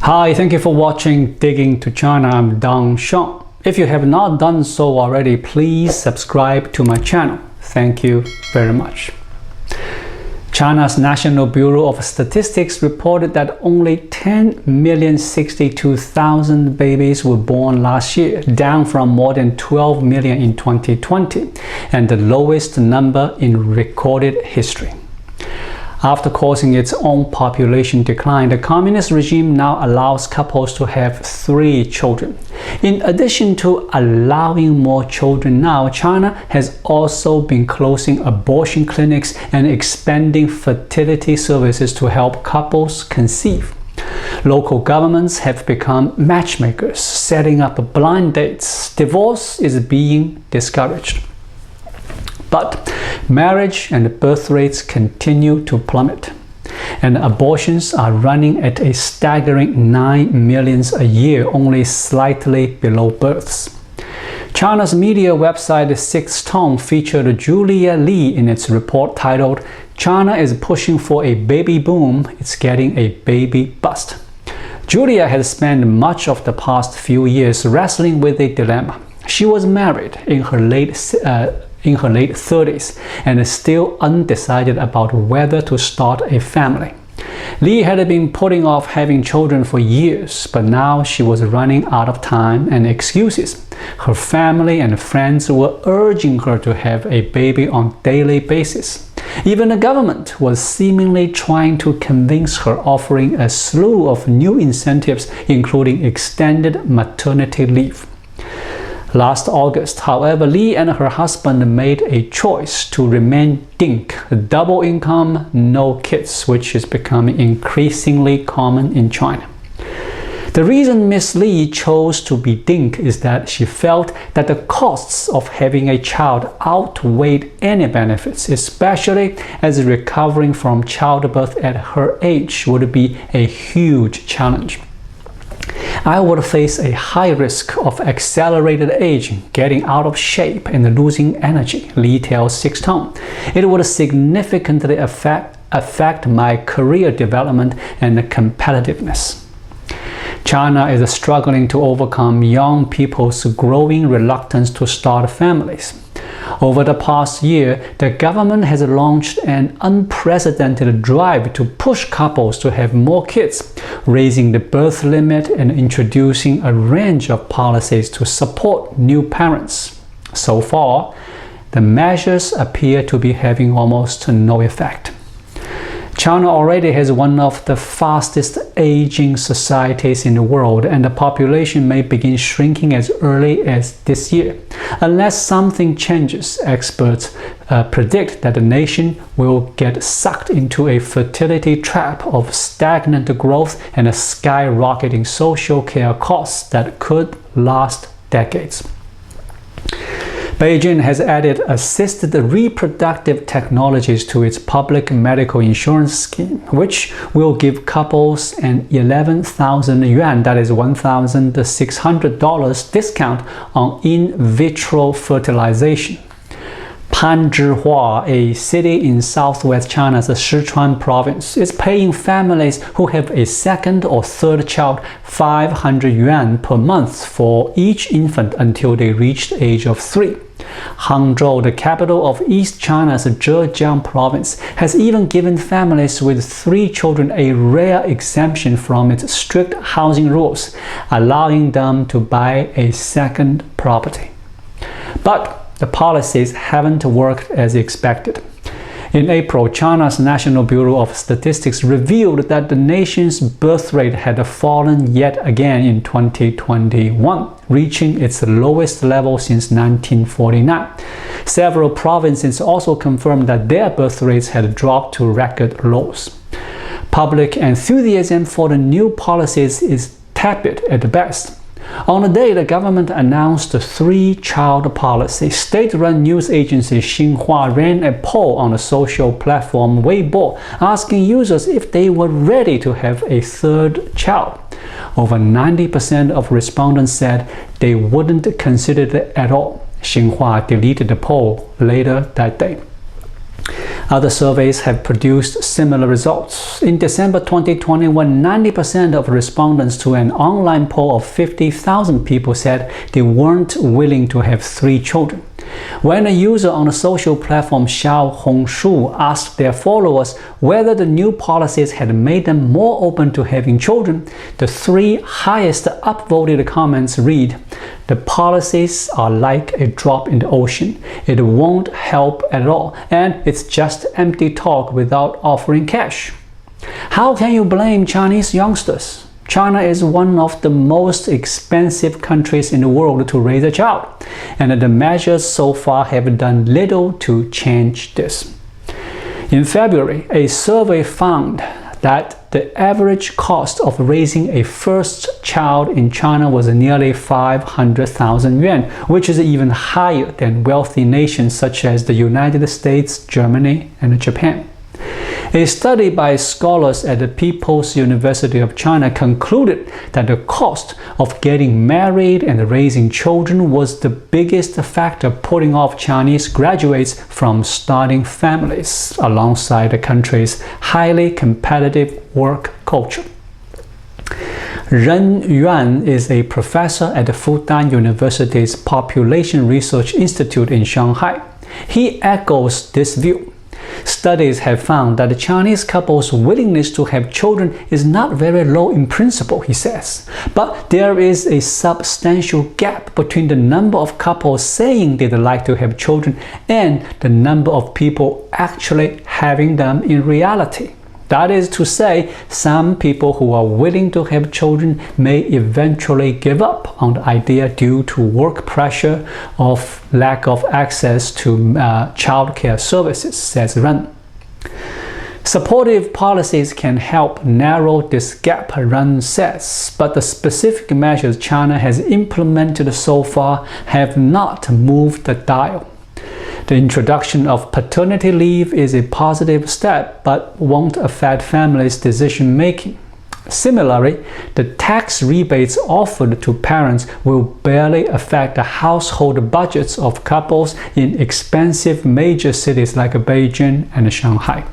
Hi, thank you for watching Digging to China. I'm Dong Sheng. If you have not done so already, please subscribe to my channel. Thank you very much. China's National Bureau of Statistics reported that only 10,062,000 babies were born last year, down from more than 12 million in 2020, and the lowest number in recorded history. After causing its own population decline, the communist regime now allows couples to have 3 children. In addition to allowing more children now, China has also been closing abortion clinics and expanding fertility services to help couples conceive. Local governments have become matchmakers, setting up blind dates. Divorce is being discouraged. But marriage and birth rates continue to plummet, and abortions are running at a staggering 9 million a year, only slightly below births. China's media website Sixth Tone featured Julia Li in its report titled, "China is pushing for a baby boom, it's getting a baby bust." Julia has spent much of the past few years wrestling with a dilemma. She was married in her late 30s and is still undecided about whether to start a family. Li had been putting off having children for years, but now she was running out of time and excuses. Her family and friends were urging her to have a baby on a daily basis. Even the government was seemingly trying to convince her, offering a slew of new incentives, including extended maternity leave. Last August, however, Li and her husband made a choice to remain dink, double income, no kids, which is becoming increasingly common in China. The reason Miss Li chose to be dink is that she felt that the costs of having a child outweighed any benefits, especially as recovering from childbirth at her age would be a huge challenge. "I would face a high risk of accelerated aging, getting out of shape, and losing energy," Li tells Sixth Tone. "It would significantly affect my career development and competitiveness." China is struggling to overcome young people's growing reluctance to start families. Over the past year, the government has launched an unprecedented drive to push couples to have more kids, raising the birth limit and introducing a range of policies to support new parents. So far, the measures appear to be having almost no effect. China already has one of the fastest aging societies in the world, and the population may begin shrinking as early as this year. Unless something changes, experts predict that the nation will get sucked into a fertility trap of stagnant growth and skyrocketing social care costs that could last decades. Beijing has added assisted reproductive technologies to its public medical insurance scheme, which will give couples an 11,000 yuan, that is $1,600 discount on in-vitro fertilization. Panzhihua, a city in southwest China's Sichuan province, is paying families who have a second or third child 500 yuan per month for each infant until they reach the age of 3. Hangzhou, the capital of East China's Zhejiang province, has even given families with 3 children a rare exemption from its strict housing rules, allowing them to buy a second property. But the policies haven't worked as expected. In April, China's National Bureau of Statistics revealed that the nation's birth rate had fallen yet again in 2021, reaching its lowest level since 1949. Several provinces also confirmed that their birth rates had dropped to record lows. Public enthusiasm for the new policies is tepid at best. On the day the government announced the 3-child policy, state-run news agency Xinhua ran a poll on the social platform Weibo, asking users if they were ready to have a 3rd child. Over 90% of respondents said they wouldn't consider it at all. Xinhua deleted the poll later that day. Other surveys have produced similar results. In December 2021, 90% of respondents to an online poll of 50,000 people said they weren't willing to have 3 children. When a user on the social platform Xiaohongshu asked their followers whether the new policies had made them more open to having children, the 3 highest upvoted comments read, "The policies are like a drop in the ocean. It won't help at all, and it's just empty talk without offering cash." How can you blame Chinese youngsters? China is one of the most expensive countries in the world to raise a child, and the measures so far have done little to change this. In February, a survey found that the average cost of raising a first child in China was nearly 500,000 yuan, which is even higher than wealthy nations such as the United States, Germany, and Japan. A study by scholars at the People's University of China concluded that the cost of getting married and raising children was the biggest factor putting off Chinese graduates from starting families, alongside the country's highly competitive work culture. Ren Yuan is a professor at the Fudan University's Population Research Institute in Shanghai. He echoes this view. Studies have found that the Chinese couple's willingness to have children is not very low in principle, he says. But there is a substantial gap between the number of couples saying they'd like to have children and the number of people actually having them in reality. That is to say, some people who are willing to have children may eventually give up on the idea due to work pressure or lack of access to childcare services, says Ren. Supportive policies can help narrow this gap, Ren says, but the specific measures China has implemented so far have not moved the dial. The introduction of paternity leave is a positive step, but won't affect families' decision-making. Similarly, the tax rebates offered to parents will barely affect the household budgets of couples in expensive major cities like Beijing and Shanghai.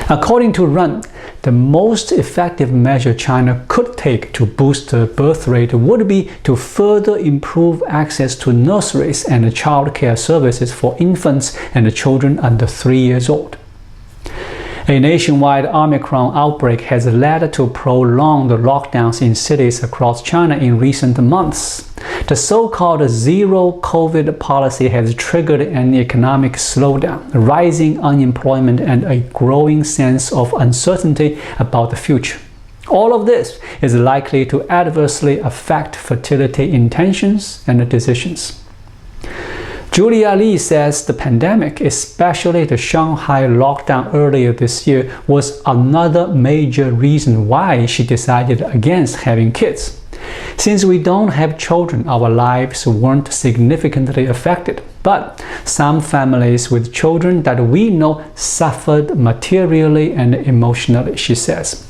According to Ren, the most effective measure China could take to boost the birth rate would be to further improve access to nurseries and childcare services for infants and children under 3 years old. A nationwide Omicron outbreak has led to prolonged lockdowns in cities across China in recent months. The so-called zero-COVID policy has triggered an economic slowdown, rising unemployment, and a growing sense of uncertainty about the future. All of this is likely to adversely affect fertility intentions and decisions. Julia Lee says the pandemic, especially the Shanghai lockdown earlier this year, was another major reason why she decided against having kids. Since we don't have children, our lives weren't significantly affected, but some families with children that we know suffered materially and emotionally, she says.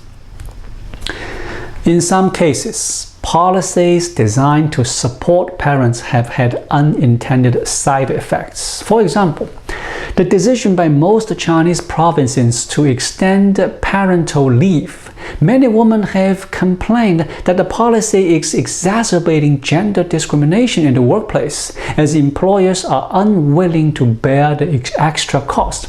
In some cases, policies designed to support parents have had unintended side effects. For example, the decision by most Chinese provinces to extend parental leave. Many women have complained that the policy is exacerbating gender discrimination in the workplace, as employers are unwilling to bear the extra cost.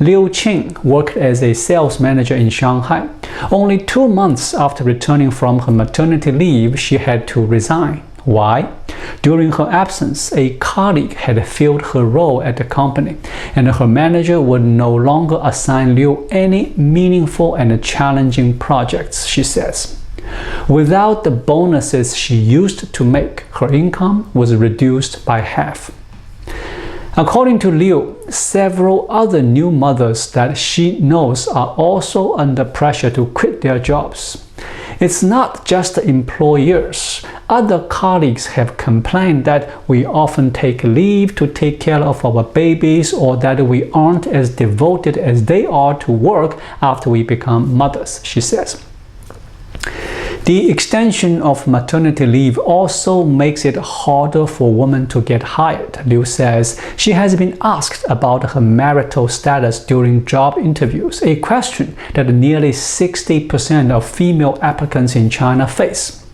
Liu Qing worked as a sales manager in Shanghai. Only 2 months after returning from her maternity leave, she had to resign. Why? During her absence, a colleague had filled her role at the company, and her manager would no longer assign Liu any meaningful and challenging projects, she says. Without the bonuses she used to make, her income was reduced by half. According to Liu, several other new mothers that she knows are also under pressure to quit their jobs. It's not just the employers. Other colleagues have complained that we often take leave to take care of our babies, or that we aren't as devoted as they are to work after we become mothers, she says. The extension of maternity leave also makes it harder for women to get hired. Liu says she has been asked about her marital status during job interviews, a question that nearly 60% of female applicants in China face.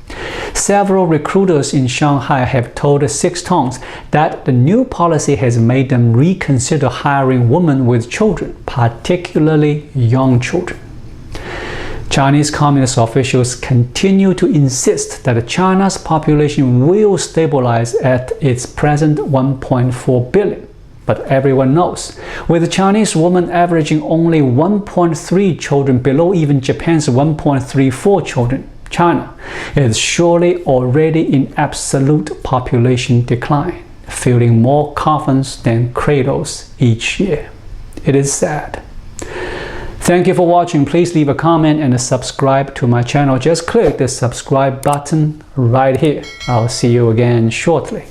Several recruiters in Shanghai have told Six Tongues that the new policy has made them reconsider hiring women with children, particularly young children. Chinese Communist officials continue to insist that China's population will stabilize at its present 1.4 billion. But everyone knows, with the Chinese woman averaging only 1.3 children below even Japan's 1.34 children, China is surely already in absolute population decline, filling more coffins than cradles each year. It is sad. Thank you for watching. Please leave a comment and subscribe to my channel. Just click the subscribe button right here. I'll see you again shortly.